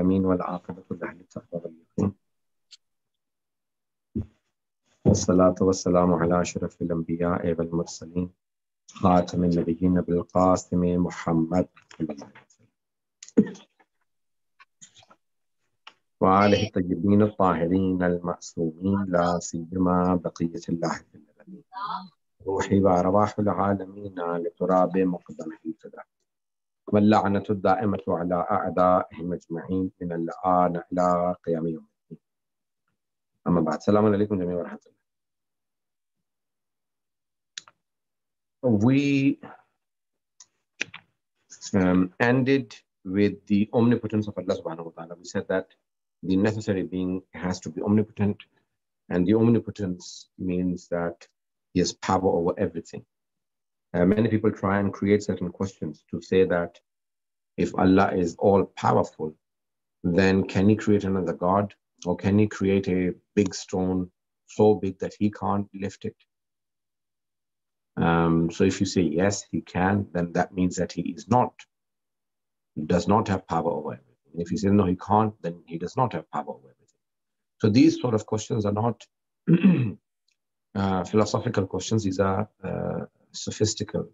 العالمين والعاقبة للتقوى واليقين والصلاة والسلام على أشرف الأنبياء والمرسلين خاتم النبيين بالقاسم محمد صلى الله عليه وسلم وآله الطيبين الطاهرين المعصومين لا سيما بقية الله في العالمين روحي وأرواح العالمين لتراب مقدمه الفداء واللعنة الدائمة على أعدائهم أجمعين من الآن إلى قيام يوم الدين. أما بعد، السلام عليكم جميعا ورحمة الله. We ended with the omnipotence of Allah subhanahu wa ta'ala. We said that the necessary being has to be omnipotent, and the omnipotence means that he has power over everything. Many people try and create certain questions to say that if Allah is all powerful, then can he create another God, or can he create a big stone so big that he can't lift it? So if you say yes, he can, then that means that he does not have power over everything. And if you say no, he can't, then he does not have power over everything. So these sort of questions are not philosophical questions. These are sophistical.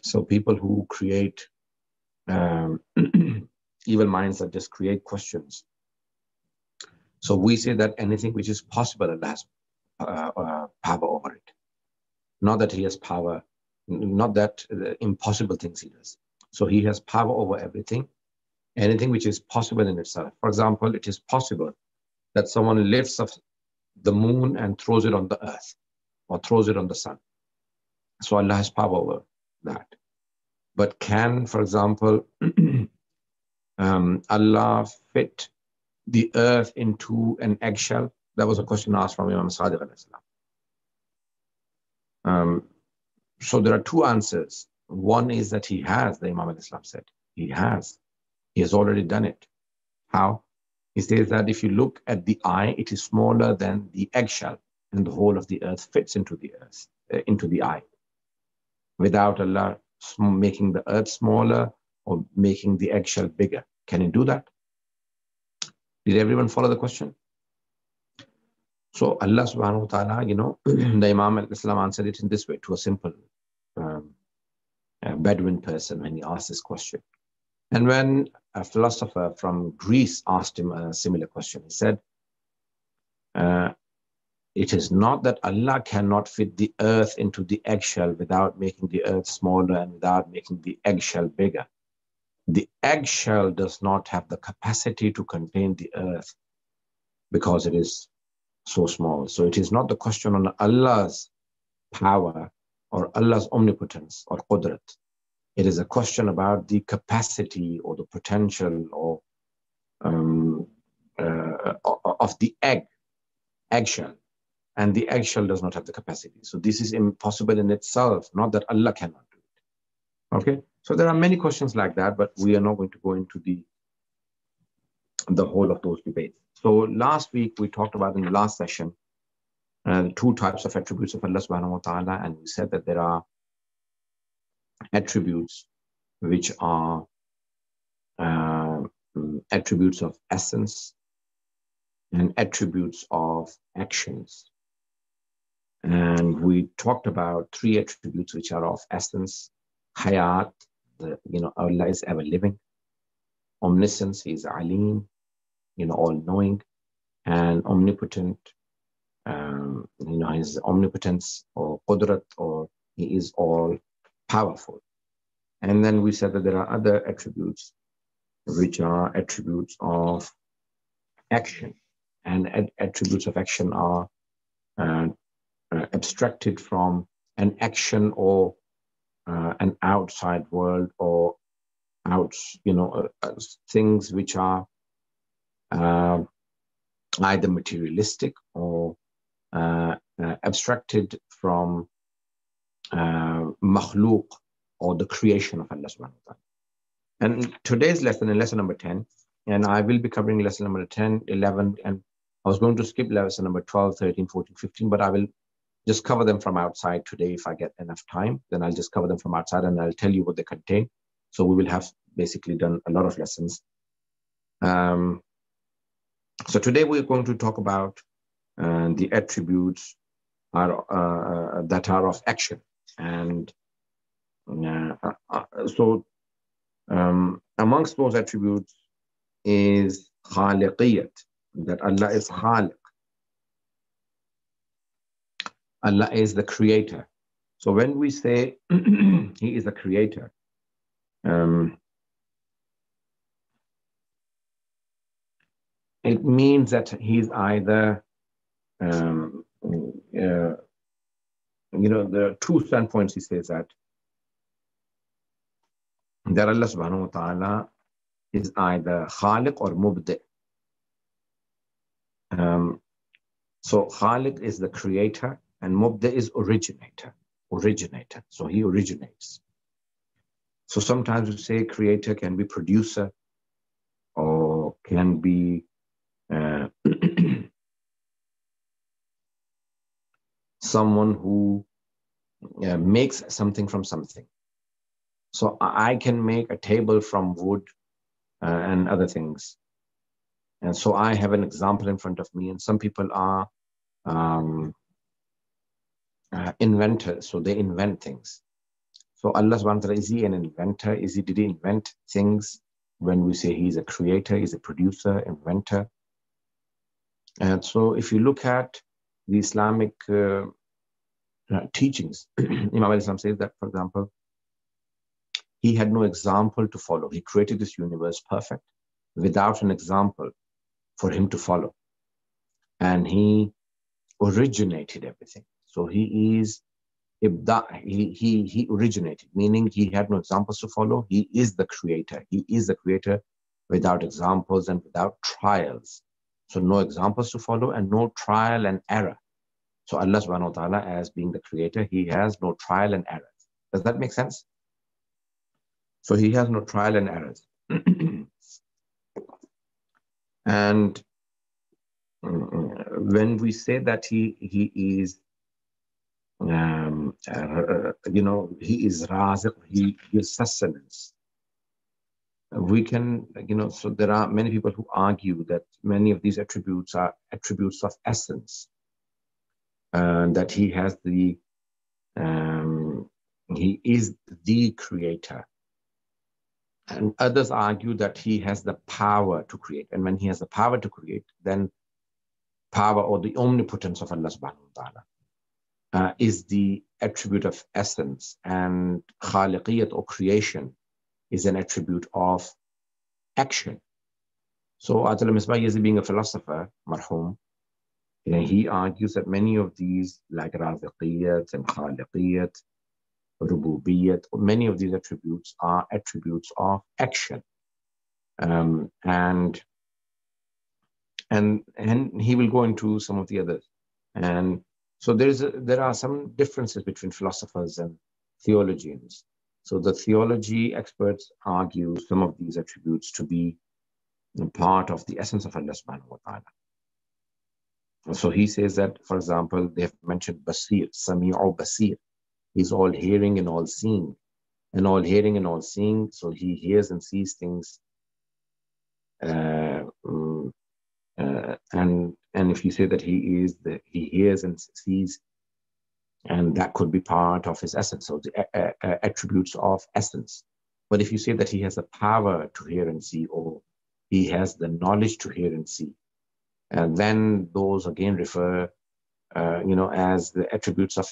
So people who create evil minds that just create questions. So we say that anything which is possible, Allah has power over it. Not that he has power, not that impossible things he does. So he has power over everything, anything which is possible in itself. For example, it is possible that someone lifts up the moon and throws it on the earth or throws it on the sun. So Allah has power over that. But can, for example, Allah fit the earth into an eggshell? That was a question asked from Imam Sadiq alayhi salam. So there are two answers. One is that he has, the Imam al-Islam said. He has already done it. How? He says that if you look at the eye, it is smaller than the eggshell, and the whole of the earth fits into the earth, into the eye. Without Allah making the earth smaller or making the eggshell bigger. Can he do that? Did everyone follow the question? So Allah subhanahu wa ta'ala, the Imam al-Islam answered it in this way to a simple Bedouin person when he asked this question. And when a philosopher from Greece asked him a similar question, he said, it is not that Allah cannot fit the earth into the eggshell without making the earth smaller and without making the eggshell bigger. The eggshell does not have the capacity to contain the earth because it is so small. So it is not the question on Allah's power or Allah's omnipotence or qudrat. It is a question about the capacity or the potential or of the eggshell. And the eggshell does not have the capacity. So this is impossible in itself, not that Allah cannot do it. Okay? So there are many questions like that, but we are not going to go into the whole of those debates. So last week we talked about in the last session two types of attributes of Allah subhanahu wa ta'ala, and we said that there are attributes which are attributes of essence and attributes of actions. And we talked about three attributes which are of essence: hayat, Allah is ever living; omniscience, he is alim, all knowing; and omnipotent, his omnipotence or qudrat, or he is all powerful. And then we said that there are other attributes which are attributes of action, and attributes of action are abstracted from an action or an outside world or things which are either materialistic or abstracted from makhluk or the creation of Allah subhanahu wa ta'ala. And today's lesson is lesson number 10, and I will be covering lesson number 10, 11, and I was going to skip lesson number 12, 13, 14, 15, but I will just cover them from outside today if I get enough time. Then I'll just cover them from outside and I'll tell you what they contain. So we will have basically done a lot of lessons So today we're going to talk about the attributes that are of action. And so amongst those attributes is khaliqiyat, that Allah is khaliq. Allah is the creator. So when we say he is a creator, it means that he's either, there are two standpoints. He says that Allah subhanahu wa ta'ala is either khaliq or mubdi. So khaliq is the creator and mubdi is originator. So he originates. So sometimes we say creator can be producer or can be someone who makes something from something. So I can make a table from wood and other things. And so I have an example in front of me, and some people are inventors, so they invent things. So Allah subhanahu wa ta'ala, is he an inventor? Did he invent things? When we say he's a creator, he's a producer, inventor. And so if you look at the Islamic teachings, Imam al-Islam says that, for example, he had no example to follow. He created this universe perfect without an example for him to follow. And he originated everything. So he is ibda, he originated, meaning he had no examples to follow. He is the creator. He is the creator without examples and without trials. So no examples to follow and no trial and error. So Allah subhanahu wa ta'ala, as being the creator, he has no trial and errors. Does that make sense? So he has no trial and errors. And when we say that he is, he is raziq, he gives sustenance. We can, so there are many people who argue that many of these attributes are attributes of essence, and that he has the, he is the creator. And others argue that he has the power to create. And when he has the power to create, then power or the omnipotence of Allah subhanahu wa ta'ala is the attribute of essence, and khaliqiyat or creation is an attribute of action. So Atala Misbah Yazid, being a philosopher, marhum, he argues that many of these, like raziqiyat and khaliqiyat, rububiyat, many of these attributes are attributes of action. And he will go into some of the others. And so there are some differences between philosophers and theologians. So the theology experts argue some of these attributes to be part of the essence of Allah subhanahu wa ta'ala. So he says that, for example, they have mentioned Basir, Sami'u Basir. He's all hearing and all seeing. And all hearing and all seeing, so he hears and sees things. And if you say that he hears and sees, and that could be part of his essence, so the attributes of essence. But if you say that he has the power to hear and see, or he has the knowledge to hear and see, and then those again refer, as the attributes of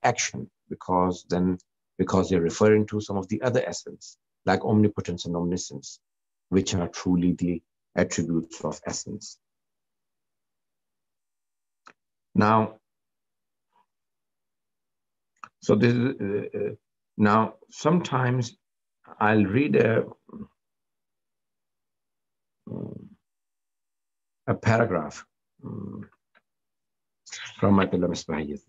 action, because they're referring to some of the other essence, like omnipotence and omniscience, which are truly the attributes of essence. Now, so this is, now sometimes I'll read a paragraph from Maulana Syed.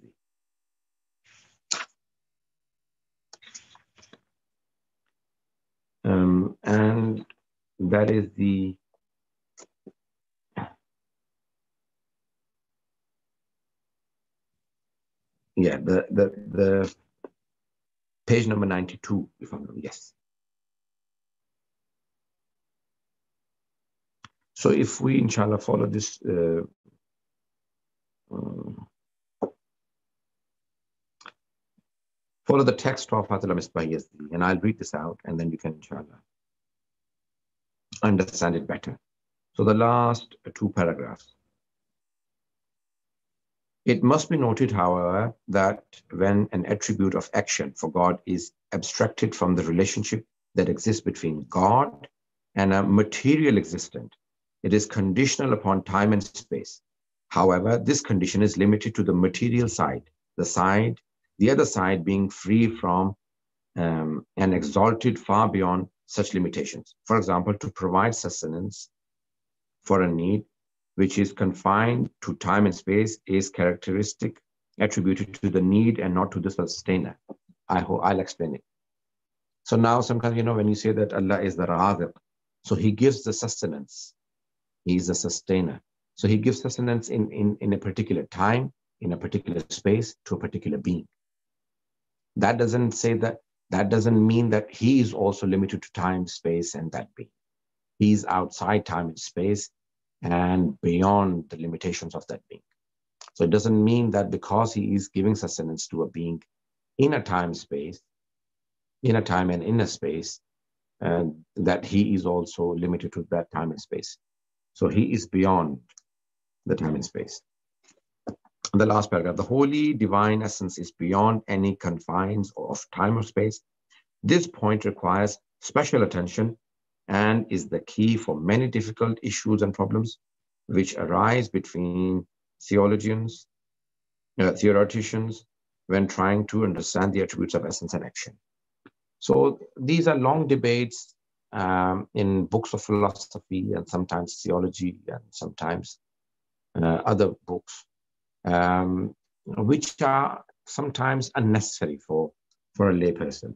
And that is the page number 92, if I'm not, yes. So if we, inshallah, follow this follow the text of Ayatollah Misbah Yazdi, and I'll read this out, and then you can, inshallah, understand it better. So the last two paragraphs. It must be noted, however, that when an attribute of action for God is abstracted from the relationship that exists between God and a material existent, it is conditional upon time and space. However, this condition is limited to the material side, the other side being free from and exalted far beyond such limitations. For example, to provide sustenance for a need which is confined to time and space is characteristic attributed to the need and not to the sustainer. I'll explain it. So now sometimes, when you say that Allah is the Raza, so he gives the sustenance. He is the sustainer. So he gives sustenance in a particular time, in a particular space, to a particular being. That doesn't mean that he is also limited to time, space, and that being. He's outside time and space and beyond the limitations of that being. So it doesn't mean that because he is giving sustenance to a being in a time and in a space, that he is also limited to that time and space. So he is beyond the time and space. The last paragraph, the holy divine essence is beyond any confines of time or space. This point requires special attention and is the key for many difficult issues and problems which arise between theologians, theoreticians, when trying to understand the attributes of essence and action. So these are long debates in books of philosophy and sometimes theology and sometimes other books, which are sometimes unnecessary for a layperson.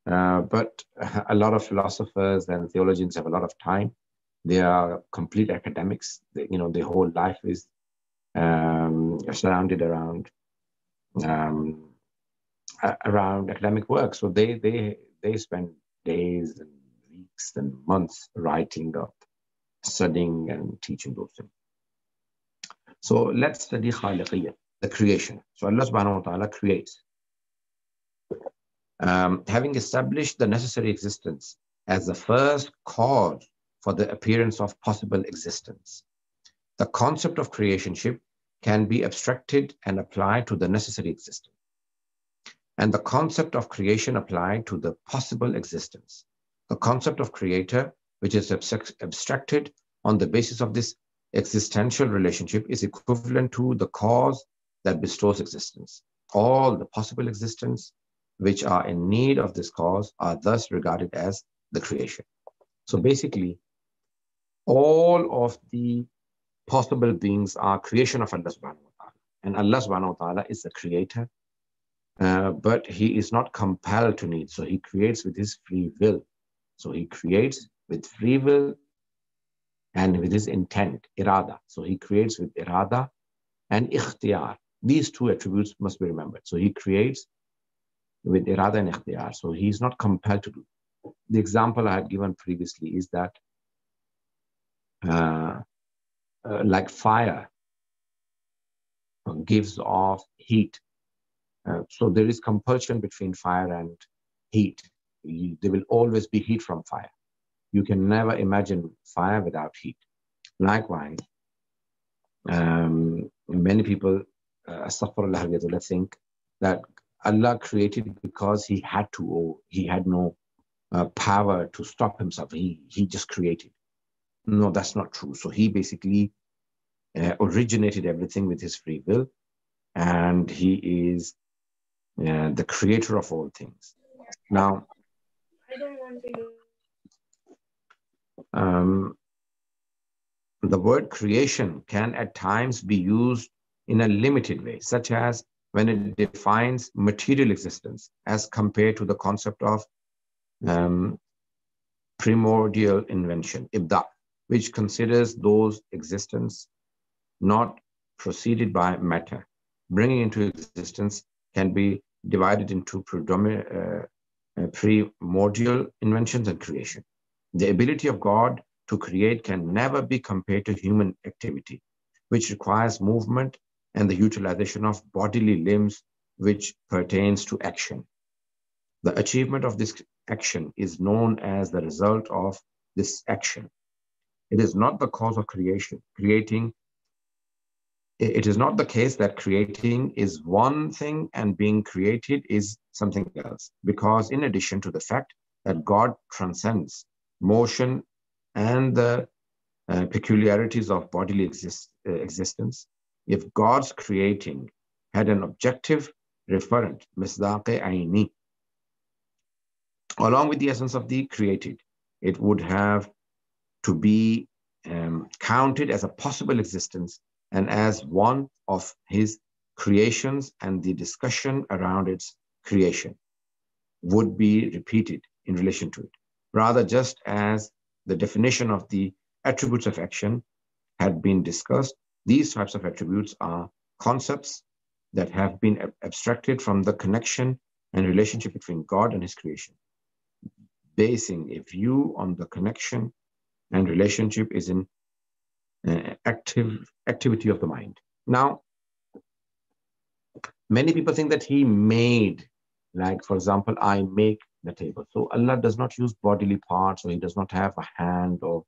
But a lot of philosophers and theologians have a lot of time. They are complete academics. Their whole life is surrounded around academic work. So they spend days and weeks and months writing up, studying and teaching those things. So let's study khaliqiyya, the creation. So Allah subhanahu wa ta'ala creates. Having established the necessary existence as the first cause for the appearance of possible existence, the concept of creationship can be abstracted and applied to the necessary existence, and the concept of creation applied to the possible existence. The concept of creator, which is abstracted on the basis of this existential relationship, is equivalent to the cause that bestows existence. All the possible existence which are in need of this cause are thus regarded as the creation. So basically, all of the possible beings are creation of Allah subhanahu wa ta'ala. And Allah subhanahu wa ta'ala is the creator, but he is not compelled to need. So he creates with his free will. So he creates with free will and with his intent, irada. So he creates with irada and ikhtiyar. These two attributes must be remembered. So he creates with irada and ikhtiyar. So he's not compelled to do. The example I had given previously is that like fire gives off heat. So there is compulsion between fire and heat. There will always be heat from fire. You can never imagine fire without heat. Likewise, many people think that Allah created because he had to, or he had no power to stop himself. He just created. No, that's not true. So he basically originated everything with his free will, and he is the creator of all things. Now, the word creation can at times be used in a limited way, such as when it defines material existence as compared to the concept of primordial invention, ibda, which considers those existence not preceded by matter. Bringing into existence can be divided into primordial inventions and creation. The ability of God to create can never be compared to human activity, which requires movement and the utilization of bodily limbs, which pertains to action. The achievement of this action is known as the result of this action. It is not the cause of creation. It is not the case that creating is one thing and being created is something else, because in addition to the fact that God transcends motion and the peculiarities of bodily existence, if God's creating had an objective referent, misdaq aini, along with the essence of the created, it would have to be counted as a possible existence and as one of his creations, and the discussion around its creation would be repeated in relation to it. Rather, just as the definition of the attributes of action had been discussed, these types of attributes are concepts that have been abstracted from the connection and relationship between God and his creation, basing a view on the connection and relationship is in activity of the mind. Now, many people think that he made, like for example, I make the table. So Allah does not use bodily parts, or he does not have a hand, or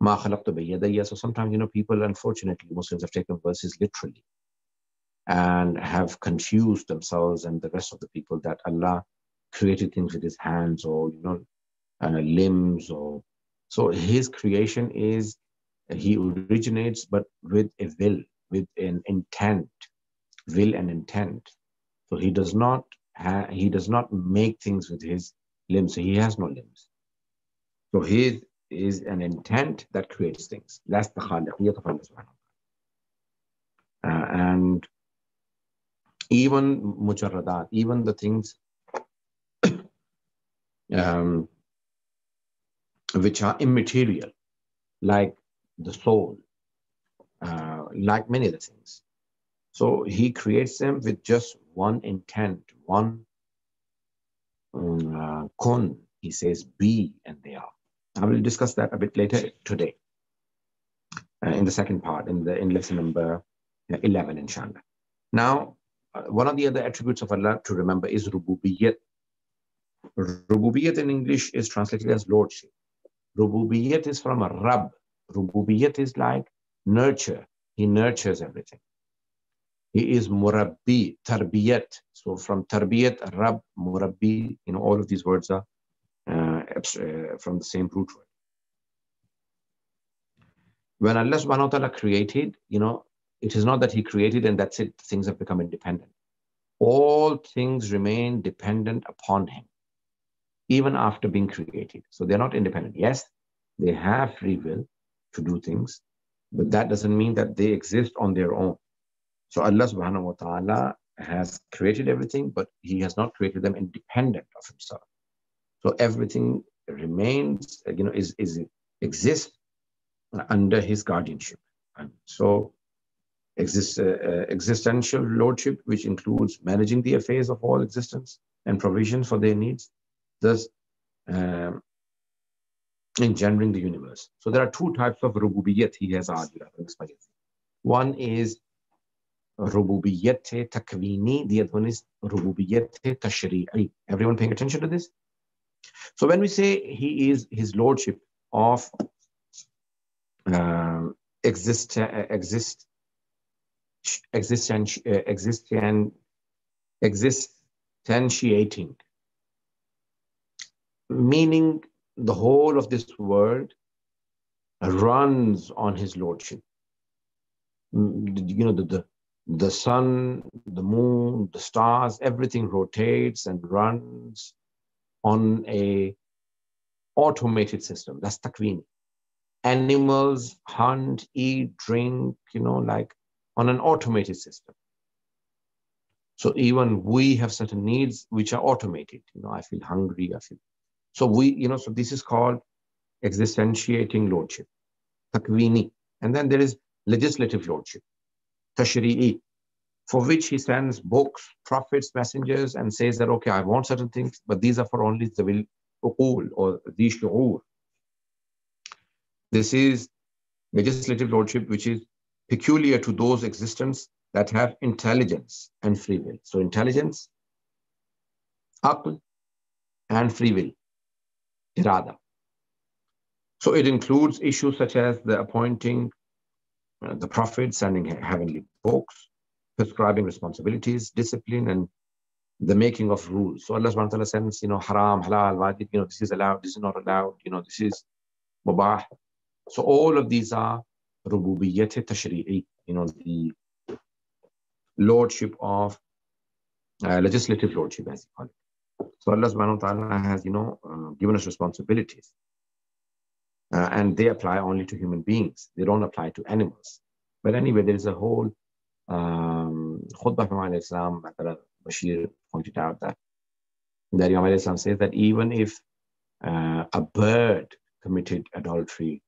ma khalaqtu biyadayya. So sometimes, people, unfortunately, Muslims have taken verses literally and have confused themselves and the rest of the people that Allah created things with his hands, or limbs, or so his creation is, he originates, but with a will, with an intent, will and intent. So he does not make things with his limbs. So he has no limbs. So his is an intent that creates things. That's the khaliqiyat of Allah subhanahu wa ta'ala. And even mujarradat, even the things which are immaterial, like the soul, like many other things. So he creates them with just one intent, one kun. He says be, and they are. I will discuss that a bit later today, in the second part, in lesson number 11, inshallah. Now, one of the other attributes of Allah to remember is rububiyyat. Rububiyyat in English is translated as lordship. Rububiyyat is from a rab. Rububiyyat is like nurture. He nurtures everything. He is murabbi, tarbiyat. So from tarbiyat, rab, murabbi, all of these words are from the same root word. When Allah subhanahu wa ta'ala created, it is not that he created and that's it, things have become independent. All things remain dependent upon him, even after being created. So they're not independent. Yes, they have free will to do things, but that doesn't mean that they exist on their own. So Allah subhanahu wa ta'ala has created everything, but he has not created them independent of himself. So everything remains, exists under his guardianship. And so existential lordship, which includes managing the affairs of all existence and provision for their needs, thus engendering the universe. So there are two types of rububiyyat he has argued. One is rububiyyat takwini, the other one is rububiyyat tashri'i. Everyone paying attention to this? So when we say he is his lordship of existentiating, meaning the whole of this world runs on his lordship. The sun, the moon, the stars, everything rotates and runs on a automated system. That's takwini. Animals hunt, eat, drink, like on an automated system. So even we have certain needs which are automated. I feel hungry, so so this is called existentiating lordship, takwini. And then there is legislative lordship, tashri'i, for which he sends books, prophets, messengers, and says that, okay, I want certain things, but these are for only the uqul, or the shu'ur. This is legislative lordship, which is peculiar to those existence that have intelligence and free will. So intelligence, aql, and free will, irada. So it includes issues such as the appointing the prophet, sending heavenly books, prescribing responsibilities, discipline, and the making of rules. So Allah subhanahu wa ta'ala sends, haram, halal, wajib, this is allowed, this is not allowed, this is mubah. So all of these are rububiyyat tashri'i, the lordship of legislative lordship, as you call it. So Allah subhanahu wa ta'ala has, given us responsibilities. And they apply only to human beings. They don't apply to animals. But anyway, there is a whole khutbah from Islam. Bashir pointed out that Imam Islam says that even if a bird committed adultery,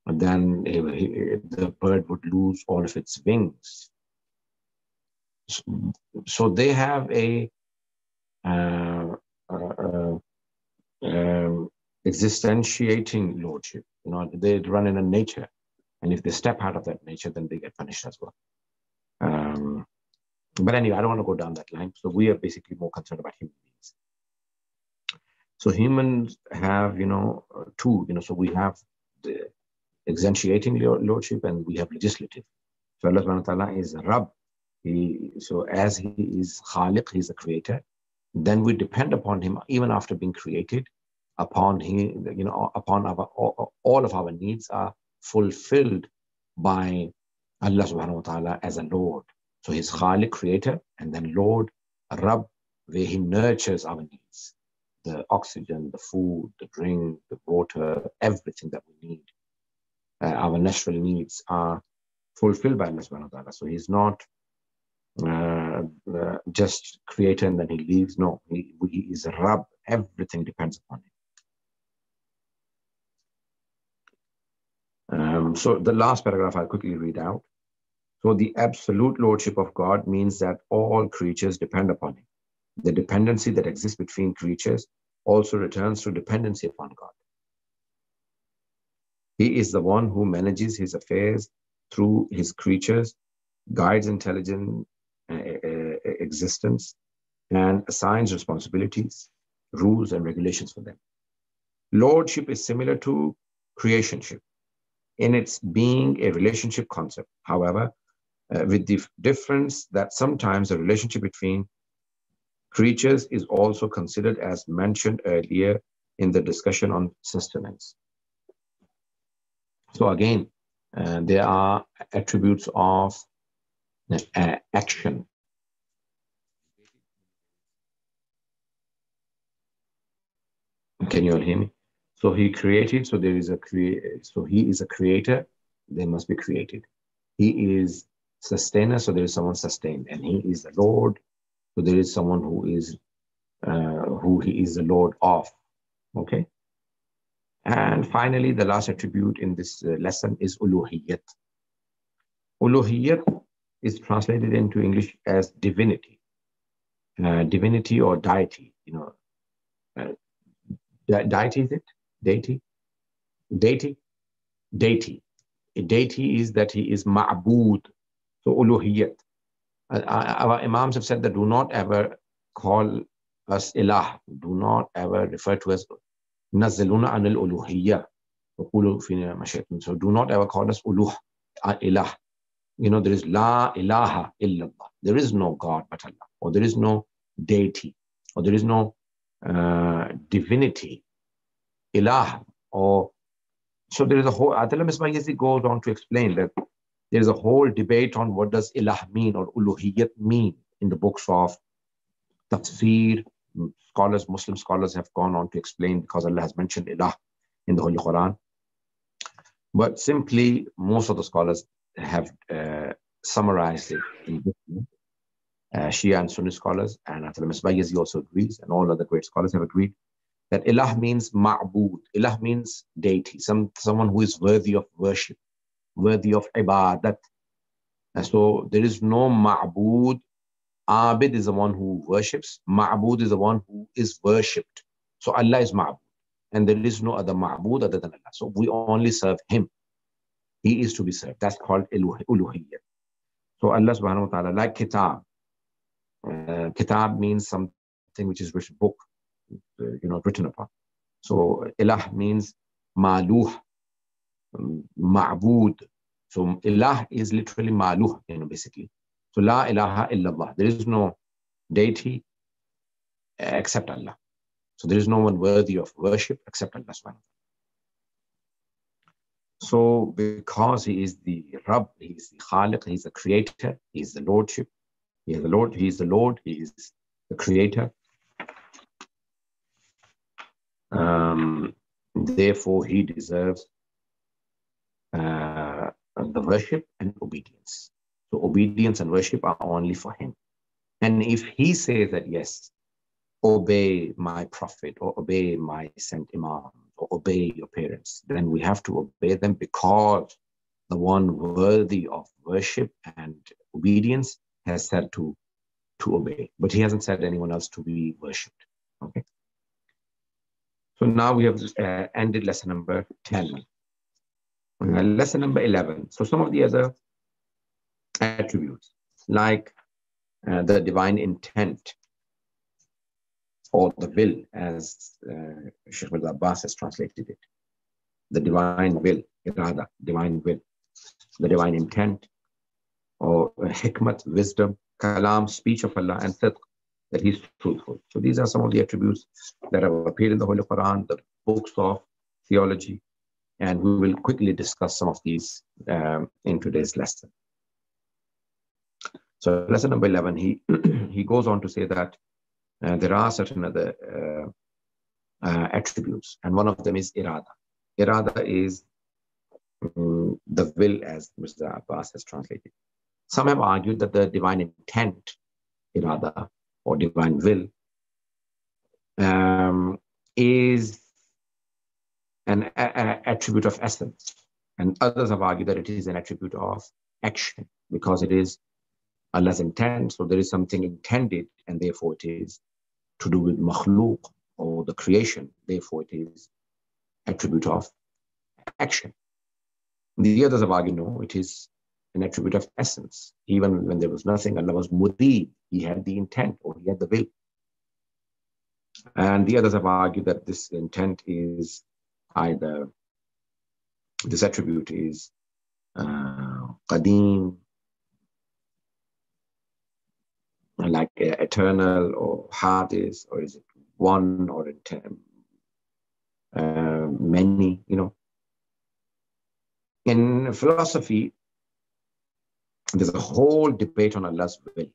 then the bird would lose all of its wings. So they have a existentiating lordship. They run in a nature, and if they step out of that nature, then they get punished as well. But anyway, I don't want to go down that line. So we are basically more concerned about human beings. So humans have, two. So we have the existentiating lordship, and we have legislative. So Allah subhanahu wa ta'ala is Rabb. So as he is Khaliq, he's the creator. Then we depend upon him even after being created. Upon him, upon all of our needs are fulfilled by Allah subhanahu wa ta'ala as a Lord. So he's Khaliq, creator, and then Lord, Rabb, where he nurtures our needs. The oxygen, the food, the drink, the water, everything that we need. Our natural needs are fulfilled by Allah subhanahu wa ta'ala. So he's not just creator and then he leaves. No, he is Rabb. Everything depends upon him. So the last paragraph I'll quickly read out. So the absolute lordship of God means that all creatures depend upon him. The dependency that exists between creatures also returns to dependency upon God. He is the one who manages his affairs through his creatures, guides intelligent existence, and assigns responsibilities, rules, and regulations for them. Lordship is similar to creationship in its being a relationship concept. However, with the difference that sometimes the relationship between creatures is also considered as mentioned earlier in the discussion on sustenance. So again, there are attributes of action. Can you all hear me? So he created, so there is a so he is a creator, they must be created. He is sustainer, so there is someone sustained, and he is the Lord, so there is someone who is who he is the Lord of. Okay. And finally, the last attribute in this lesson is uluhiyyat. Uluhiyyat is translated into English as divinity, divinity or deity. Deity is it? Deity? Deity? Deity. A deity is that he is ma'bud. So uluhiyyat. Our imams have said that do not ever call us ilah. Do not ever refer to us nazzaluna anil uluhiyya. So do not ever call us ilah. There is la ilaha illallah. There is no God but Allah. Or there is no deity. Or there is no divinity. Ilah. So there is a whole, Atala Misbah Yazdi goes on to explain that there is a whole debate on what does ilah mean or uluhiyyat mean in the books of tafsir. Scholars, Muslim scholars have gone on to explain because Allah has mentioned ilah in the Holy Quran. But simply, most of the scholars have summarized it in this. Shia and Sunni scholars, and Atala Misbah Yazdi also agrees, and all other great scholars have agreed that ilah means ma'bud. Ilah means deity, someone who is worthy of worship, worthy of ibadat. And so there is no ma'bud. Abid is the one who worships. Ma'bud is the one who is worshipped. So Allah is ma'bud. and there is no other ma'bood other than Allah. So we only serve Him. He is to be served. That's called uluhiyyah. So Allah subhanahu wa ta'ala, like kitab. Kitab means something which is written, book, written upon. So ilah means ma'luh, ma'bood. So ilah is literally ma'luh, basically. So la ilaha illallah. There is no deity except Allah. So there is no one worthy of worship except Allah subhanahu wa ta'ala. So because He is the Rabb, He is the Khaliq, He is the Creator, He is the Lordship, He is the Lord, He is the Lord, He is the Creator. Therefore, He deserves the worship and obedience. So obedience and worship are only for Him. And if He says that, yes, obey my prophet or obey my sent imam or obey your parents, then we have to obey them because the one worthy of worship and obedience has said to obey. But He hasn't said anyone else to be worshipped. Okay. So now we have ended lesson number 10. Lesson number 11. So some of the other attributes, like the divine intent, or the will, as Sheikh Mirza Abbas has translated it. The divine will, irada, divine will, the divine intent, or hikmat, wisdom, kalam, speech of Allah, and sidq, that He's truthful. So these are some of the attributes that have appeared in the Holy Quran, the books of theology, and we will quickly discuss some of these in today's lesson. So lesson number 11, he goes on to say that there are certain other attributes, and one of them is irada. Irada is the will, as Mr. Abbas has translated. Some have argued that the divine intent, irada, or divine will, is an attribute of essence. And others have argued that it is an attribute of action, because it is Allah's intent. So there is something intended, and therefore it is to do with makhluk, or the creation. Therefore it is attribute of action. The others have argued, no, it is an attribute of essence. Even when there was nothing, Allah was murid. He had the intent, or He had the will. And the others have argued that this intent is either, this attribute is qadim, like eternal, or hadis, or is it one, or many, In philosophy, there's a whole debate on Allah's will.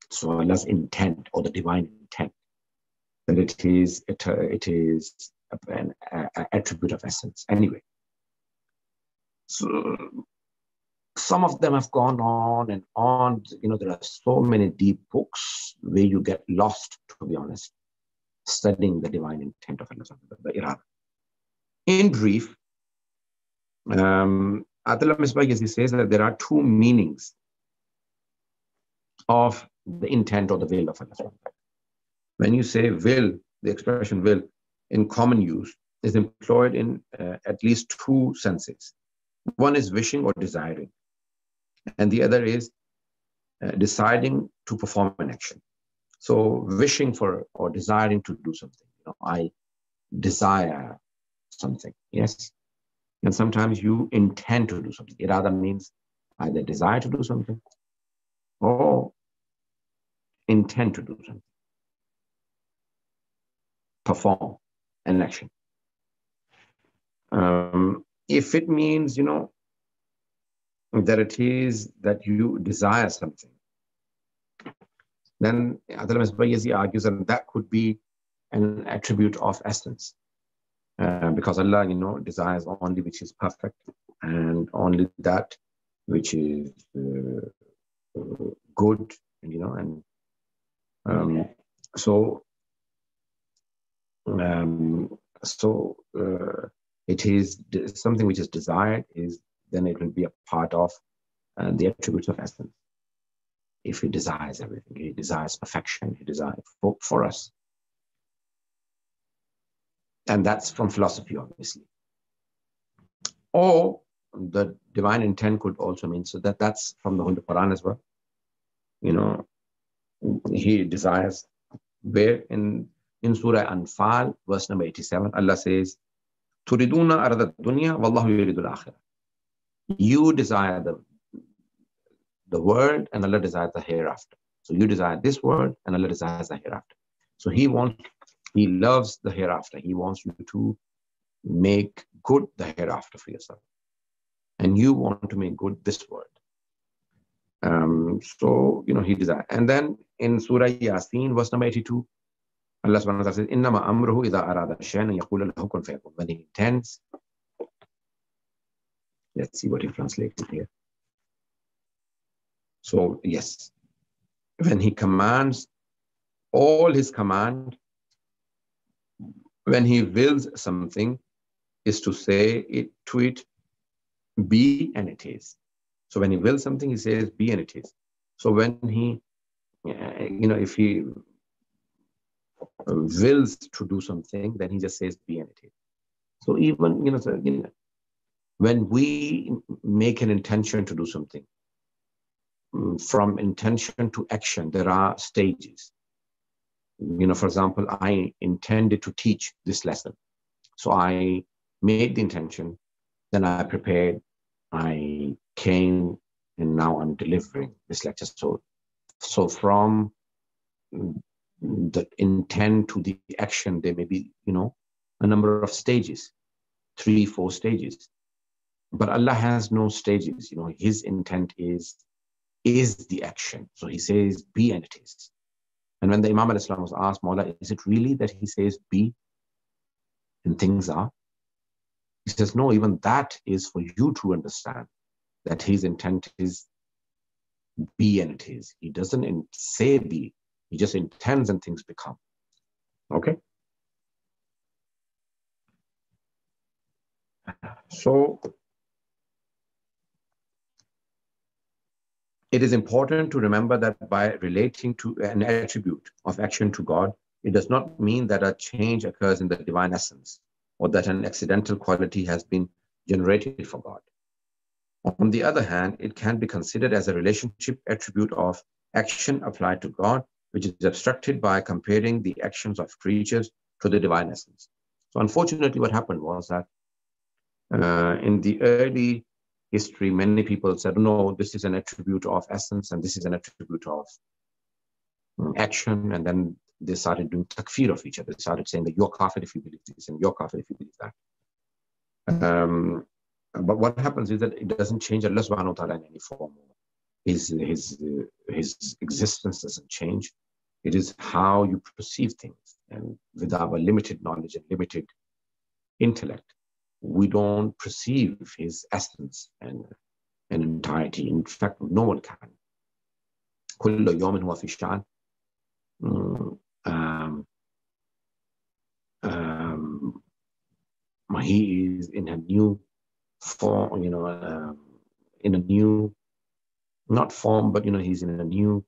So Allah's intent, or the divine intent, that it is an attribute of essence. Anyway, so some of them have gone on and on. There are so many deep books where you get lost, to be honest, studying the divine intent of Allah, the irada. In brief, Atullah Misbah, he says that there are two meanings of the intent or the will of Allah. When you say will, the expression will in common use is employed in at least two senses. One is wishing or desiring, and the other is deciding to perform an action. So wishing for or desiring to do something. I desire something, yes? And sometimes you intend to do something. Irada means either desire to do something or intend to do something. Perform an action. If it means, that it is that you desire something, then Atullah Misbah argues that could be an attribute of essence. Because Allah, desires only which is perfect, and only that which is good, so it is something which is desired, then it will be a part of the attributes of essence. if he desires everything. He desires perfection. He desires for us. And that's from philosophy, obviously. Or the divine intent could also mean, so that's from the Holy Quran as well. You know, he desires, where in Surah Anfal, verse number 87, Allah says, Turiduna arada dunya, wallahu yuridul akhirah. You desire the world, and Allah desires the hereafter. So you desire this world, and Allah desires the hereafter. So he loves the hereafter. He wants you to make good the hereafter for yourself. And you want to make good this world. So, he desires. And then in Surah Yasin, verse number 82, Allah subhanahu wa ta'ala says, Innama amruhu idha arada shay'an yaqulu lahu kun fayakun. When he intends, let's see what he translated here. So, yes, when he commands, all his command, when he wills something, is to say it to it, be, and it is. So when he wills something, he says, be, and it is. So when he, if he wills to do something, then he just says, be, and it is. So even, when we make an intention to do something, from intention to action, there are stages. For example, I intended to teach this lesson. So I made the intention, then I prepared, I came, and now I'm delivering this lecture. So from the intent to the action, there may be, a number of stages, 3, 4 stages. But Allah has no stages. His intent is the action. So he says, be, and it is. And when the Imam al-Islam was asked, Maula, is it really that he says be and things are? He says, no, even that is for you to understand that his intent is be, and it is. He doesn't say be, he just intends and things become. Okay? So it is important to remember that by relating to an attribute of action to God, it does not mean that a change occurs in the divine essence or that an accidental quality has been generated for God. On the other hand, it can be considered as a relationship attribute of action applied to God, which is abstracted by comparing the actions of creatures to the divine essence. So unfortunately, what happened was that in the early history, many people said, no, this is an attribute of essence and this is an attribute of action. And then they started doing takfir of each other. They started saying that you're kafir if you believe this and you're kafir if you believe that. But what happens is that it doesn't change Allah subhanahu wa ta'ala in any form. His existence doesn't change. It is how you perceive things. And with our limited knowledge and limited intellect, we don't perceive his essence and entirety. In fact, no one can. كل يوم هو في شأن. He is in a new form, in a new, not form, but he's in a new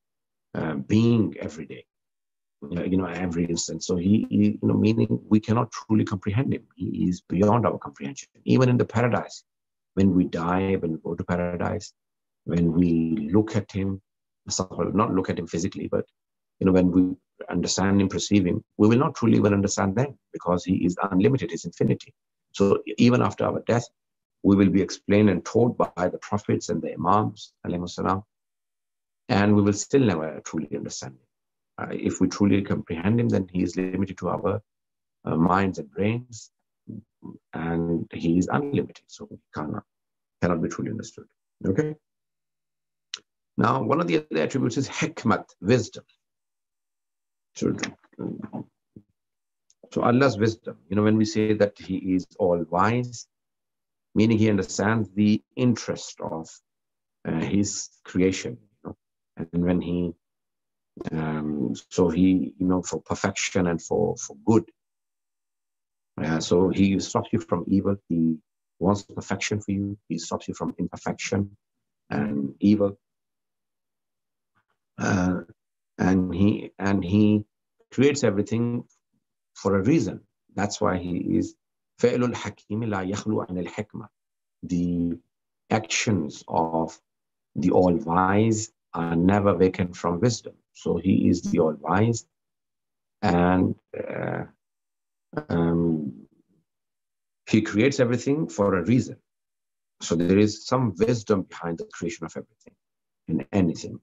being every day, every instant. So he meaning we cannot truly comprehend him. He is beyond our comprehension. Even in the paradise, when we die, when we go to paradise, when we look at him, not look at him physically, but when we understand him, perceive him, we will not truly even understand them because he is unlimited, his infinity. So even after our death, we will be explained and told by the prophets and the imams, alayhi, and we will still never truly understand him. If we truly comprehend him, then he is limited to our minds and brains, and he is unlimited, so he cannot be truly understood. Okay? Now, one of the other attributes is hikmat, wisdom. So Allah's wisdom, when we say that he is all wise, meaning he understands the interest of his creation, and when he, so he, for perfection and for good. So he stops you from evil. He wants perfection for you. He stops you from imperfection and evil. uh, and he creates everything for a reason. That's why he is فعل الحكيم لا يخلو عن الحكمة. The actions of the all-wise are never vacant from wisdom. So he is the all-wise, and he creates everything for a reason. So there is some wisdom behind the creation of everything and anything.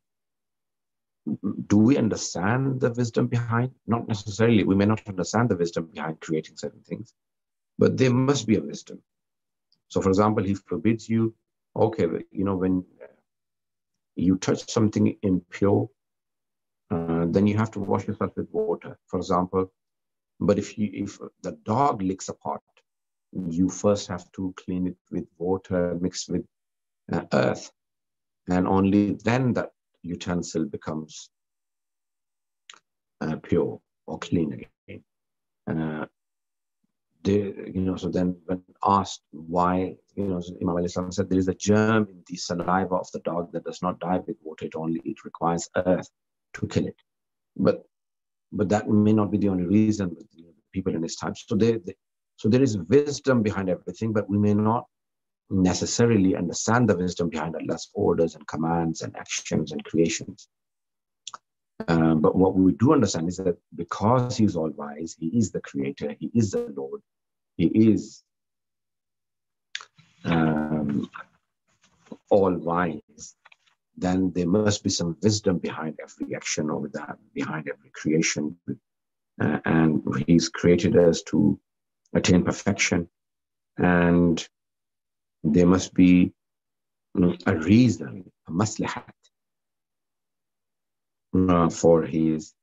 Do we understand the wisdom behind? Not necessarily. We may not understand the wisdom behind creating certain things, but there must be a wisdom. So, for example, he forbids you, okay, when you touch something impure, then you have to wash yourself with water, for example. But if the dog licks a pot, you first have to clean it with water mixed with earth, and only then that utensil becomes pure or clean again. So then when asked why, Imam Ali said there is a germ in the saliva of the dog that does not die with water. It requires earth to kill it. But that may not be the only reason with people in his time. So there is wisdom behind everything, but we may not necessarily understand the wisdom behind Allah's orders and commands and actions and creations. But what we do understand is that because he's all wise, he is the creator, he is the Lord, he is all wise, then there must be some wisdom behind every action or that, behind every creation. And he's created us to attain perfection. And there must be a reason, a maslahat, for his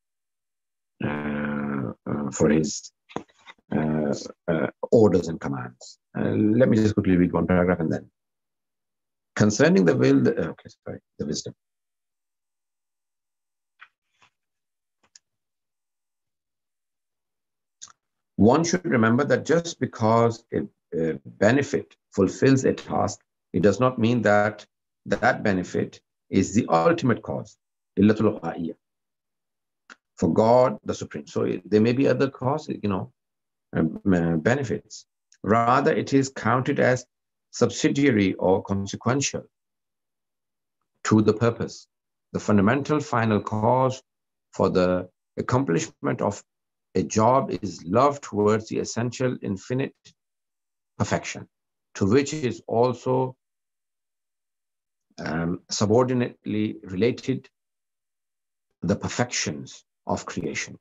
orders and commands. Let me just quickly read one paragraph and then. Concerning the will, the wisdom. One should remember that just because a benefit fulfills a task, it does not mean that that benefit is the ultimate cause. For God, the Supreme. So there may be other causes, benefits. Rather, it is counted as subsidiary or consequential to the purpose. The fundamental final cause for the accomplishment of a job is love towards the essential infinite perfection, to which is also subordinately related the perfections of creation.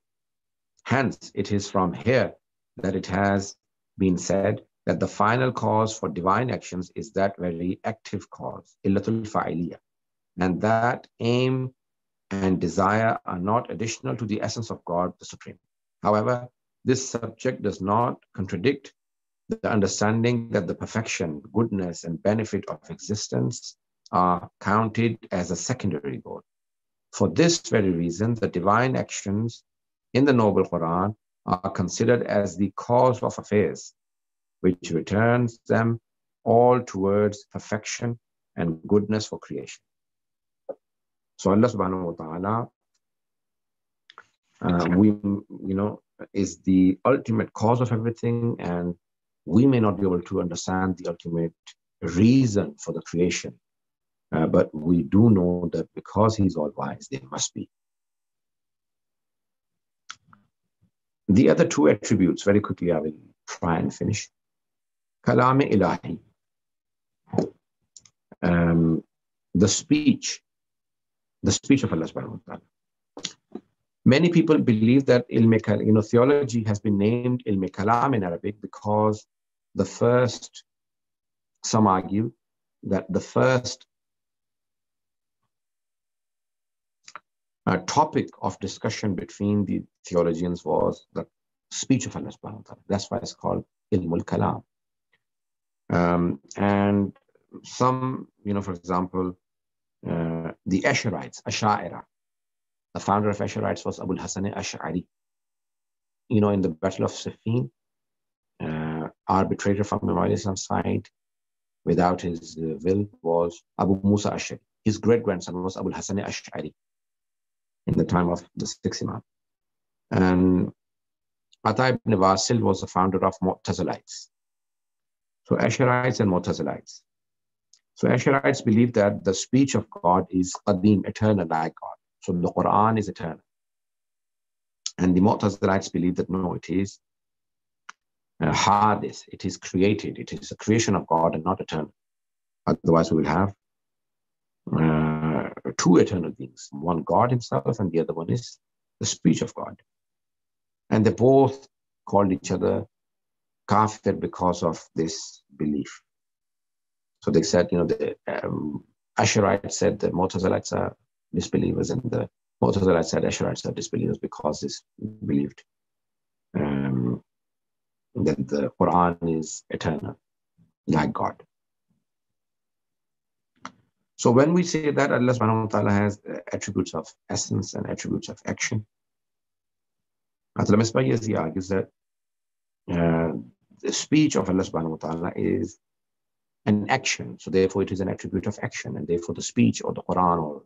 Hence, it is from here that it has been said that the final cause for divine actions is that very active cause, illatul fa'iliyah, and that aim and desire are not additional to the essence of God, the Supreme. However, this subject does not contradict the understanding that the perfection, goodness, and benefit of existence are counted as a secondary goal. For this very reason, the divine actions in the Noble Quran are considered as the cause of affairs, which returns them all towards perfection and goodness for creation. So Allah subhanahu wa ta'ala, is the ultimate cause of everything, and we may not be able to understand the ultimate reason for the creation. But we do know that because he's all wise, there must be. The other two attributes, very quickly, I will try and finish. Kalam ilahi. The speech of Allah subhanahu wa ta'ala. Many people believe that theology has been named ilm kalam in Arabic because some argue that the first topic of discussion between the theologians was the speech of Allah subhanahu wa ta'ala. That's why it's called ilmul kalam. And some, for example, the Usherites, Asha'ira, the founder of Usherites was Abul Hasan Ash'ari. In the Battle of Siffin, arbitrator from Imam Islam's side, without his will, was Abu Musa Ash'ari. His great-grandson was Abul Hasan Ash'ari. in the time of the sixth Imam. And Ata ibn Wasil was the founder of Mutazalites. So Usherites and Mutazalites. So Usherites believe that the speech of God is qadim, eternal like God. So the Quran is eternal. And the Mutazalites believe that no, it is hadith, it is created, it is a creation of God and not eternal. Otherwise we will have two eternal beings, one God himself and the other one is the speech of God. And they both called each other kafir because of this belief. So they said, the Usherites said the Mutazalites are disbelievers, and the Mutazalites said Usherites are disbelievers because they believed that the Quran is eternal, like God. So when we say that Allah subhanahu wa ta'ala has attributes of essence and attributes of action, Al-Misbah argues that the speech of Allah subhanahu wa ta'ala is an action. So therefore it is an attribute of action, and therefore the speech or the Quran, or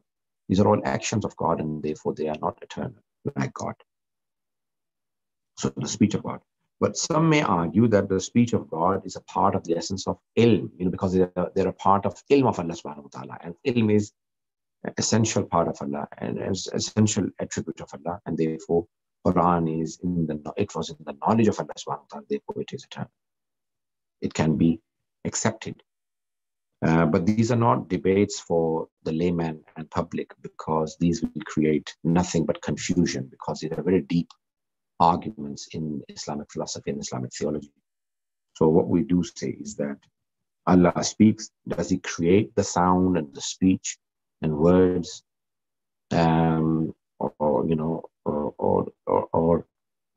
these are all actions of God, and therefore they are not eternal like God. So the speech of God. But some may argue that the speech of God is a part of the essence of ilm, because they're a part of ilm of Allah subhanahu wa ta'ala. And ilm is an essential part of Allah and an essential attribute of Allah. And therefore Quran is it was in the knowledge of Allah subhanahu wa ta'ala, therefore it is eternal. It can be accepted. But these are not debates for the layman and public, because these will create nothing but confusion, because these are very deep arguments in Islamic philosophy and Islamic theology. So what we do say is that Allah speaks. Does he create the sound and the speech and words, or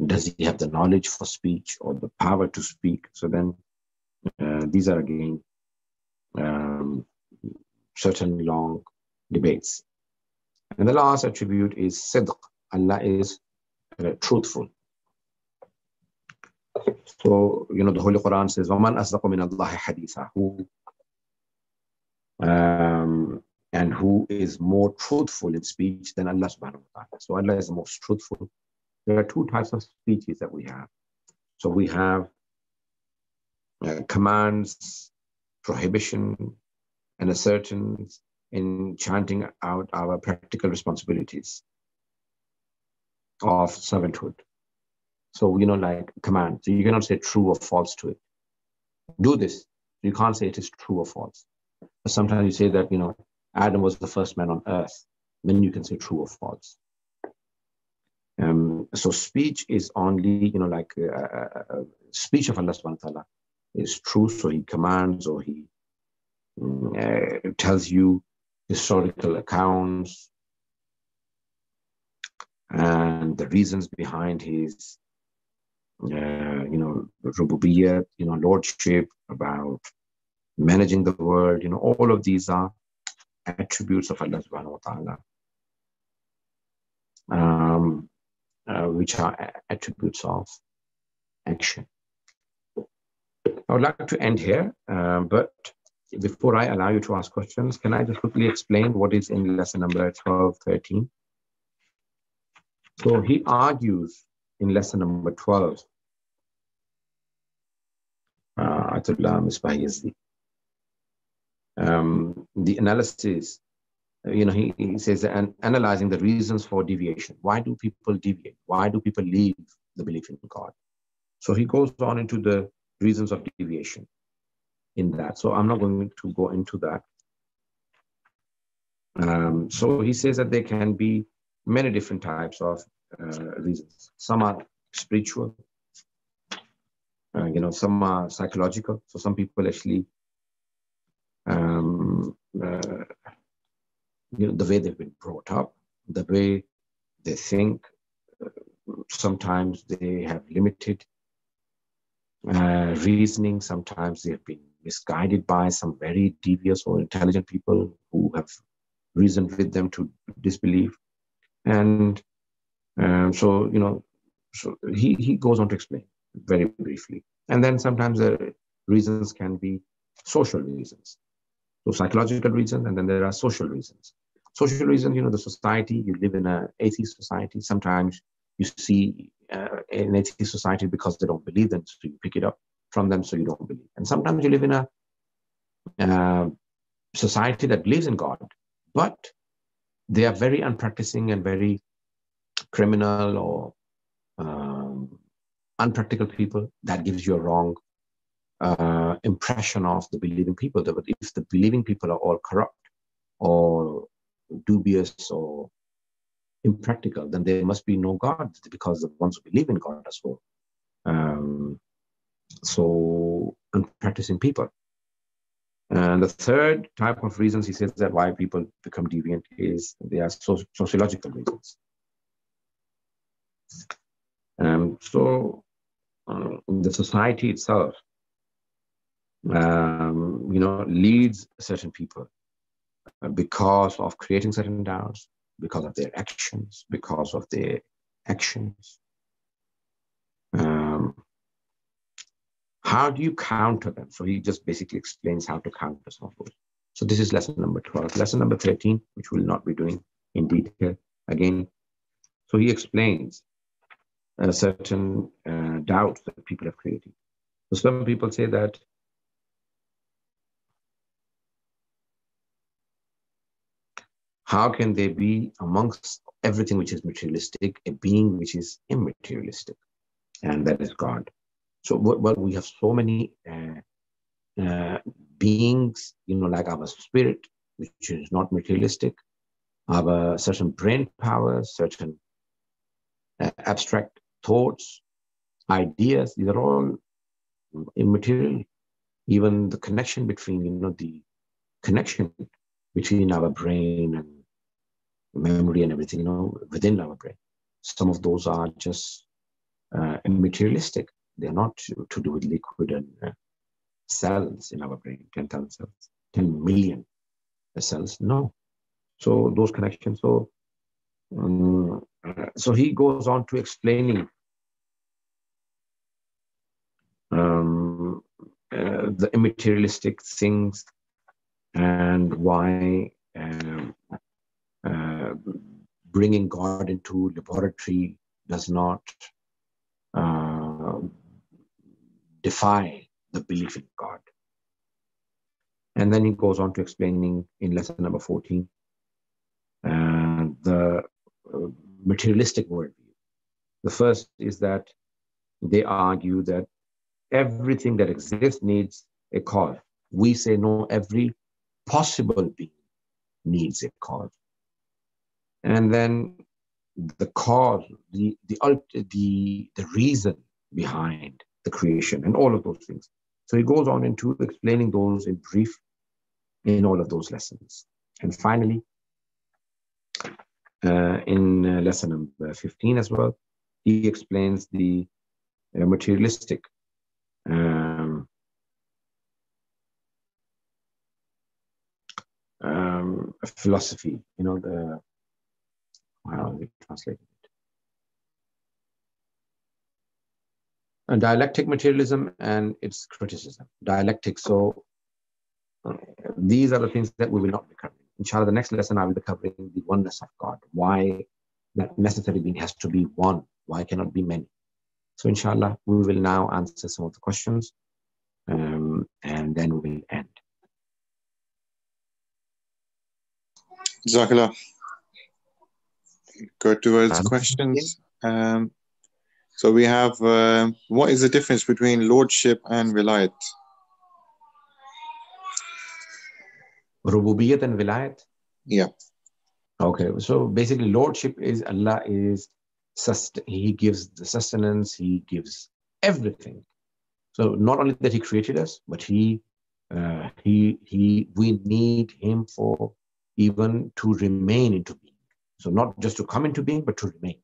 does he have the knowledge for speech or the power to speak? So then these are again certain long debates. And the last attribute is sidq. Allah is truthful. So, the Holy Quran says, وَمَنْ أَصْدَقُ مِنَ اللَّهِ حَدِيثًا, and who is more truthful in speech than Allah subhanahu wa ta'ala. So Allah is the most truthful. There are two types of speeches that we have. So we have commands, prohibition, and assertions in chanting out our practical responsibilities of servanthood. So, like command. So you cannot say true or false to it. Do this. You can't say it is true or false. But sometimes you say that, Adam was the first man on earth. Then you can say true or false. So speech is only, speech of Allah subhanahu wa ta'ala is true. So he commands, or he tells you historical accounts and the reasons behind his rububiyyah, lordship, about managing the world. All of these are attributes of Allah subhanahu wa ta'ala, which are attributes of action. I would like to end here, but before I allow you to ask questions, can I just quickly explain what is in lesson number 12-13? So he argues in lesson number 12, the analysis, he says, and analyzing the reasons for deviation. Why do people deviate? Why do people leave the belief in God? So he goes on into the reasons of deviation in that. So I'm not going to go into that. So he says that there can be many different types of reasons. Some are spiritual, some are psychological. So some people actually, the way they've been brought up, the way they think, sometimes they have limited reasoning. Sometimes they have been misguided by some very devious or intelligent people who have reasoned with them to disbelieve. And so he goes on to explain very briefly. And then sometimes the reasons can be social reasons. So psychological reasons, and then there are social reasons. social reasons, the society, you live in an atheist society. Sometimes you see an atheist society because they don't believe them, so you pick it up from them, so you don't believe. And sometimes you live in a society that believes in God, but they are very unpracticing and very criminal or unpractical people. That gives you a wrong impression of the believing people. But if the believing people are all corrupt or dubious or impractical, then there must be no God, because the ones who believe in God are so unpracticing people. And the third type of reasons he says that why people become deviant is they are sociological reasons. The society itself, leads certain people because of creating certain doubts, because of their actions, because of their actions. How do you counter them? So he just basically explains how to counter some of those. So this is lesson number 12. Lesson number 13, which we'll not be doing in detail again. So he explains certain doubts that people have created. So some people say that how can there be amongst everything which is materialistic a being which is immaterialistic, and that is God. So we have so many beings, like our spirit, which is not materialistic, our certain brain power, certain abstract thoughts, ideas, these are all immaterial. Even the connection between, the connection between our brain and memory and everything, within our brain. Some of those are just immaterialistic. They're not to do with liquid and cells in our brain, 10,000 cells, 10 million cells. No. So those connections. So he goes on to explaining the immaterialistic things and why bringing God into laboratory does not defy the belief in God. And then he goes on to explaining in lesson number 14 the materialistic worldview. The first is that they argue that everything that exists needs a cause. We say no, every possible being needs a cause. And then the cause, the reason behind the creation and all of those things. So he goes on into explaining those in brief in all of those lessons. And finally, in lesson number 15 as well, he explains the materialistic philosophy, how we translate it. And dialectic materialism and its criticism. Dialectic, so these are the things that we will not be covering. Inshallah, the next lesson I will be covering the oneness of God. Why that necessary being has to be one. Why cannot be many? So inshallah, we will now answer some of the questions and then we will end. Jazakallah. Go towards questions. So we have, what is the difference between Lordship and Relight? Rububiyyat and Vilayat? Yeah. Okay, so basically Lordship is Allah is, He gives the sustenance, He gives everything. So not only that He created us, but we need Him for even to remain into being. So not just to come into being, but to remain.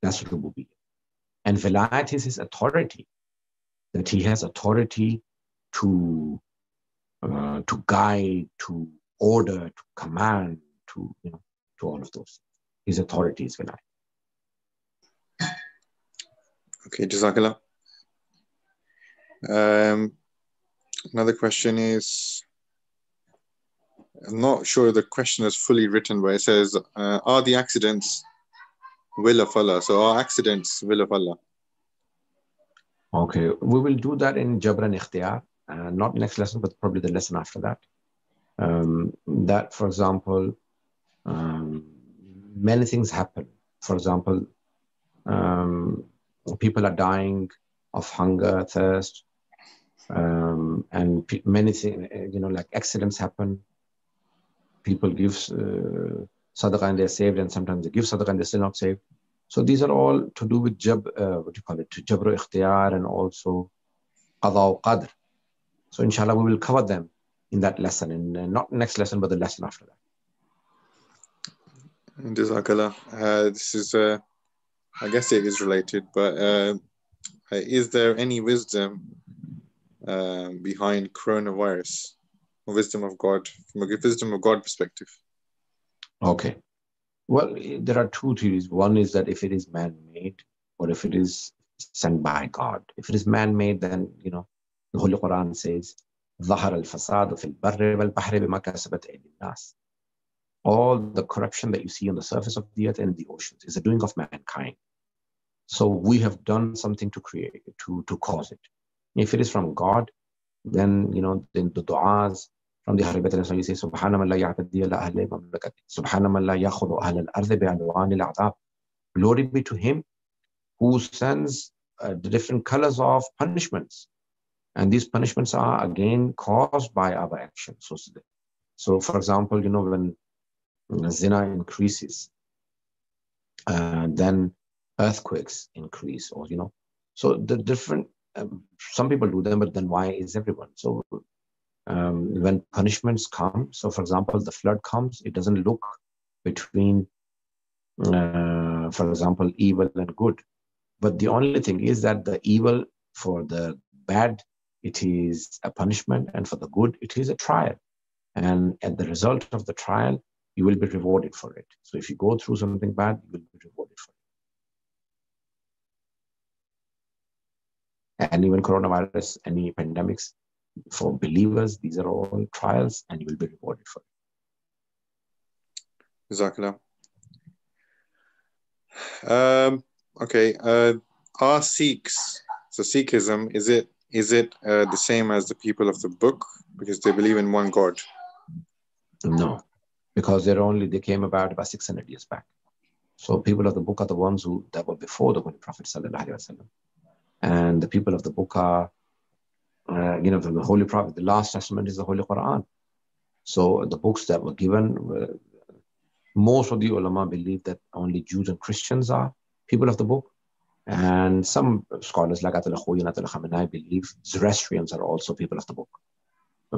That's Rububiyyat. And Vilayat is His authority, that He has authority to guide, to order, to command, to all of those. His authority is Vilayat. Okay, Jazakallah. Another question is, I'm not sure the question is fully written, but it says, are the accidents will of Allah? So are accidents will of Allah? Okay, we will do that in Jabr and Ikhtiyar, not next lesson, but probably the lesson after that. That, for example, many things happen. For example, people are dying of hunger, thirst, and many things, like accidents happen. People give sadaqah and they're saved, and sometimes they give sadaqah and they're still not saved. So these are all to do with Jabr Ikhtiyar, and also Qada Qadr. So inshallah, we will cover them in that lesson, in not next lesson, but the lesson after that. Jazakallah. This is, I guess it is related, but is there any wisdom behind coronavirus? Wisdom of God, from a wisdom of God perspective? Okay. Well, there are two theories. One is that if it is man-made, or if it is sent by God. If it is man-made, then, the Holy Quran says, ظهر الفساد في البر والبحر بما كسبت أيدي الناس. All the corruption that you see on the surface of the earth and the oceans is the doing of mankind. So we have done something to create it, to cause it. If it is from God, then, then the du'as from the Ahlul Bayt, you say, Subhana man la ya'tadi ala ahli mamlakati, Subhana man la yakhudhu ahl al-ardi bi'alwani al-'adab. Glory be to him who sends the different colors of punishments. And these punishments are again caused by our actions. So for example, when zina increases, then earthquakes increase, or, so the different, some people do them, but then why is everyone? So when punishments come, so for example, the flood comes, it doesn't look between, for example, evil and good. But the only thing is that the evil, for the bad, it is a punishment, and for the good, it is a trial. And at the result of the trial, you will be rewarded for it. So if you go through something bad, you will be rewarded for it. And even coronavirus, any pandemics, for believers, these are all trials, and you will be rewarded for it. Jazakallah. Okay. Are Sikhs, so Sikhism, is it the same as the people of the book, because they believe in one God? No, because they came about 600 years back. So people of the book are the ones that were before the Holy Prophet sallallahu alaihi wasallam, and the people of the book are, the Holy Prophet. The last testament is the Holy Quran. So the books that were given, most of the ulama believe that only Jews and Christians are people of the book. And some scholars like Atullah Khoyi and Atullah Khamenei believe Zoroastrians are also people of the book.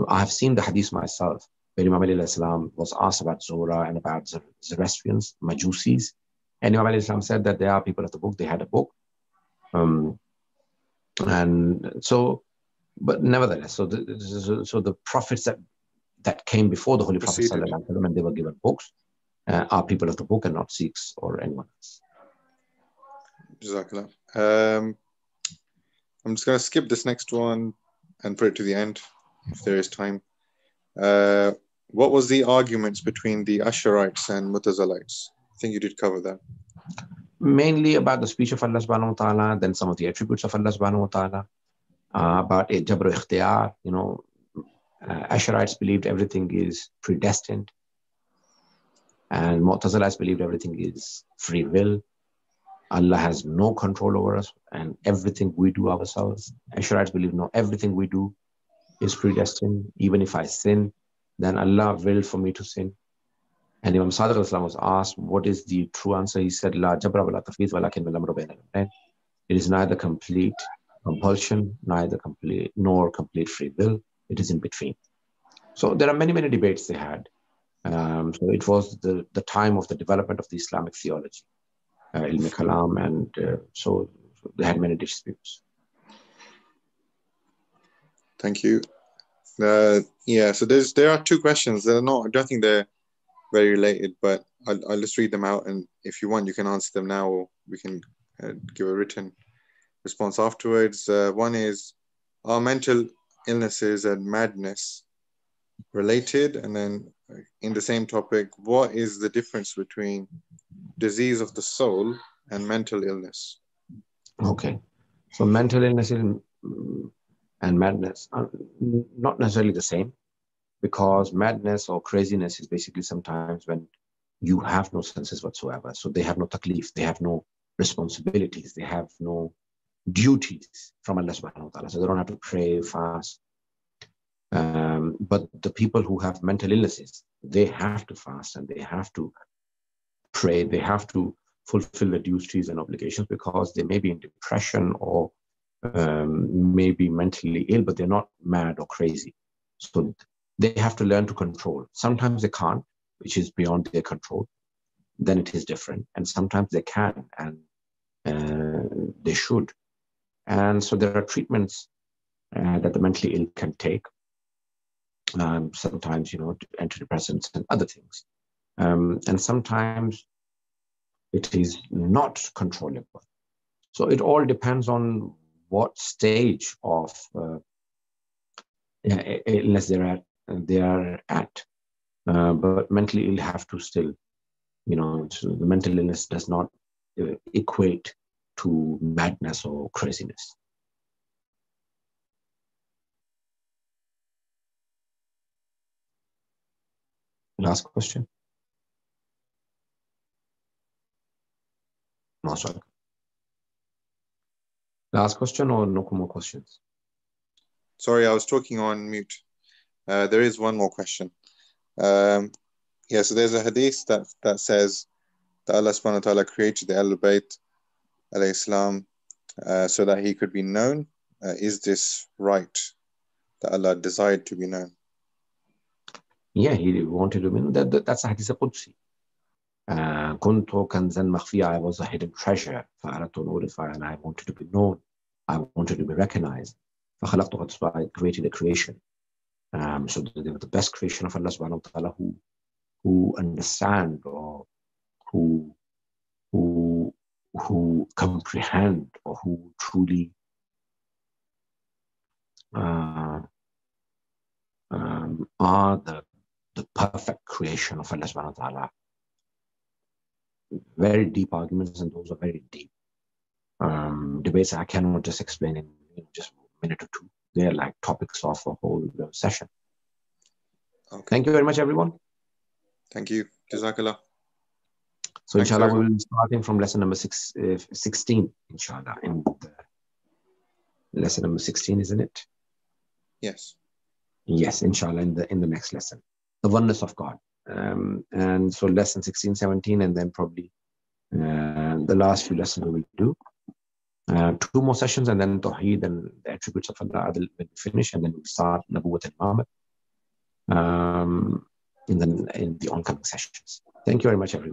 I have seen the hadith myself, where Imam alayhi salam was asked about Zora and about Zoroastrians, Majusis. And Imam alayhi salam said that they are people of the book, they had a book. And so, but nevertheless, so the prophets that came before the Holy Prophet sallallahu alaihi wasallam, and they were given books, are people of the book and not Sikhs or anyone else. Jazakallah. I'm just going to skip this next one and put it to the end, if there is time. What was the arguments between the Usherites and Mutazalites? I think you did cover that. Mainly about the speech of Allah subhanahu wa ta'ala, then some of the attributes of Allah subhanahu wa ta'ala, about Jabr Ikhtiyar. Usherites believed everything is predestined, and Mutazalites believed everything is free will. Allah has no control over us, and everything we do ourselves. Usherites believe no, everything we do is predestined. Even if I sin, then Allah willed for me to sin. And Imam Sadiq al-Islam was asked, what is the true answer? He said, La jabra wa la tafwid walakin al-amru bayna al-amrayn. It is neither complete compulsion, nor complete free will. It is in between. So there are many, many debates they had. So it was the time of the development of the Islamic theology, Ilm Kalam, and so they had many disputes. Thank you. Yeah, so there are two questions that are not, I don't think they're very related, but I'll just read them out, and if you want, you can answer them now, or we can give a written response afterwards. One is, are mental illnesses and madness related? And then in the same topic, what is the difference between disease of the soul and mental illness? Okay. So mental illness and madness are not necessarily the same, because madness or craziness is basically sometimes when you have no senses whatsoever. So they have no taklif, they have no responsibilities, they have no duties from Allah subhanahu wa ta'ala. So they don't have to pray, fast. But the people who have mental illnesses, they have to fast and they have to pray, they have to fulfill the duties and obligations, because they may be in depression or may be mentally ill, but they're not mad or crazy. So they have to learn to control. Sometimes they can't, which is beyond their control. Then it is different. And sometimes they can, and they should. And so there are treatments that the mentally ill can take. Sometimes, antidepressants and other things. And sometimes it is not controllable. So it all depends on what stage of illness they are at. But mentally ill have to still, so the mental illness does not equate to madness or craziness. Last question. No, sorry. Last question or no more questions? Sorry, I was talking on mute. There is one more question. So there's a hadith that says that Allah subhanahu wa ta'ala created the Ahlul Bayt alayhi salam so that he could be known. Is this right, that Allah desired to be known? Yeah, he wanted to be known. That's a hadith Qudsi. Kuntu kanzan makhfiya, I was a hidden treasure. فَأَرَدْتُ أَنْ أُعْرِفَ, and I wanted to be known. I wanted to be recognized. فَخَلَقْتُ, I created a creation. So they were the best creation of Allah subhanahu wa ta'ala, who understand or who comprehend or who truly are the perfect creation of Allah subhanahu wa ta'ala. Very deep arguments, and those are very deep debates. I cannot just explain in just a minute or two. They're like topics of a whole session. Okay. Thank you very much, everyone. Thank you. Jazakallah. So inshallah, we will be starting from lesson number 16, inshallah. In lesson number 16, isn't it? Yes. Yes, inshallah, in the next lesson. The oneness of God. And so lesson 16, 17, and then probably the last few lessons we will do. 2 more sessions, and then Tawheed and the attributes of Allah will be finished, and then we'll start Nabuwwat al-Muhammad in the oncoming sessions. Thank you very much, everyone.